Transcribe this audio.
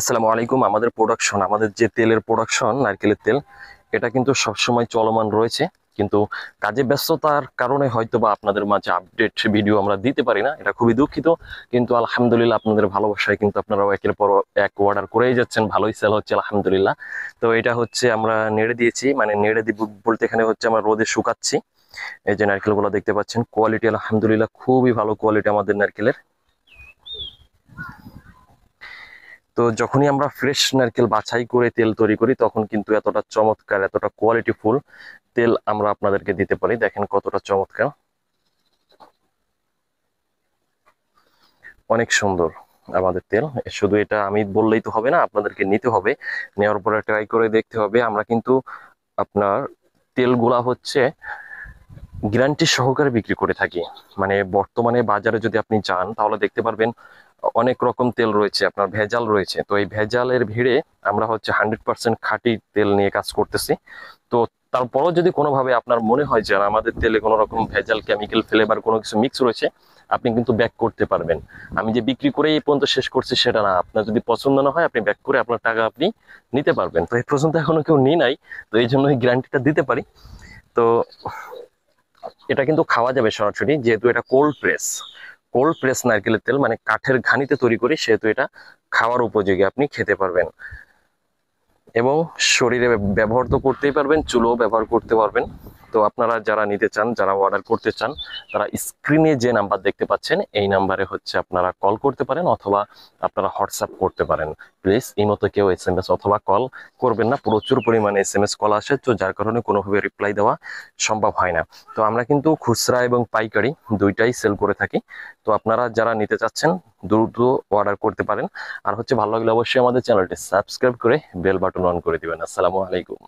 আসসালামু আলাইকুম। আমাদের প্রোডাকশন, আমাদের যে তেলের প্রোডাকশন, নারকেলের তেল, এটা কিন্তু সবসময় চলমান রয়েছে। কিন্তু কাজে ব্যস্ততার কারণে হয়তো বা আপনাদের মাঝে আপডেট ভিডিও আমরা দিতে পারি না, এটা খুবই দুঃখিত। কিন্তু আলহামদুলিল্লাহ আপনাদের ভালোবাসায় কিন্তু আপনারাও একের পর এক অর্ডার করেই যাচ্ছেন, ভালোই সেল হচ্ছে আলহামদুলিল্লাহ। তো এটা হচ্ছে আমরা নেড়ে দিয়েছি, মানে নেড়ে দিব বলতে এখানে হচ্ছে আমরা রোদে শুকাচ্ছি। এই যে নারকেলগুলো দেখতে পাচ্ছেন, কোয়ালিটি আলহামদুলিল্লাহ খুবই ভালো কোয়ালিটি আমাদের নারকেলের। তো যখনই আমরা ফ্রেশ নারকেল বাছাই করে তেল তৈরি করি, তখন কিন্তু এতটা চমৎকার, এতটা কোয়ালিটিফুল তেল আমরা আপনাদেরকে দিতে পারি। দেখেন কতটা চমৎকার, অনেক সুন্দর আমাদের তেল। শুধু এটা আমি বললেই তো হবে না, আপনাদেরকে নিতে হবে, নেওয়ার পরে ট্রাই করে দেখতে হবে। আমরা কিন্তু আপনার তেলগুলা হচ্ছে গ্যারান্টি সহকারে বিক্রি করে থাকি। মানে বর্তমানে বাজারে যদি আপনি যান তাহলে দেখতে পারবেন অনেক রকম তেল রয়েছে, আপনার ভেজাল রয়েছে। তো এই ভেজালের ভিড়ে আমরা হচ্ছে 100% খাঁটি তেল নিয়ে কাজ করতেছি। তো তারপরও যদি কোনোভাবে আপনার মনে হয় যে আমাদের তেলে কোনো রকম ভেজাল, কেমিক্যাল, ফ্লেভার কোনো কিছু মিক্স রয়েছে, আপনি কিন্তু ব্যাক করতে পারবেন। আমি যে বিক্রি করে এই পর্যন্ত শেষ করছি সেটা না, আপনার যদি পছন্দ না হয় আপনি ব্যাক করে আপনার টাকা আপনি নিতে পারবেন। তো এই পর্যন্ত এখনো কেউ নিয়ে নাই, তো এই জন্য এই গ্যারান্টিটা দিতে পারি। তো এটা কিন্তু খাওয়া যাবে সরাসরি, যেহেতু এটা কোল্ড প্রেস নারকেলের তেল, মানে কাঠের ঘানিতে তৈরি করি, সেহেতু এটা খাওয়ার উপযোগী, আপনি খেতে পারবেন। এবং শরীরে ব্যবহার তো করতেই পারবেন, চুলও ব্যবহার করতে পারবেন। তো আপনারা যারা নিতে চান, যারা অর্ডার করতে চান, তারা স্ক্রিনে যে নাম্বার দেখতে পাচ্ছেন এই নাম্বারে হচ্ছে আপনারা কল করতে পারেন, অথবা আপনারা হোয়াটসঅ্যাপ করতে পারেন। প্লিজ এই মতো কেউ SMS অথবা কল করবেন না, প্রচুর পরিমাণে SMS কল আসে, তো যার কারণে কোনোভাবে রিপ্লাই দেওয়া সম্ভব হয় না। তো আমরা কিন্তু খুচরা এবং পাইকারি দুইটাই সেল করে থাকি। তো আপনারা যারা নিতে চাচ্ছেন দ্রুত অর্ডার করতে পারেন। আর হচ্ছে ভালো লাগলে অবশ্যই আমাদের চ্যানেলটি সাবস্ক্রাইব করে বেল বাটন অন করে দিবেন। আসসালামু আলাইকুম।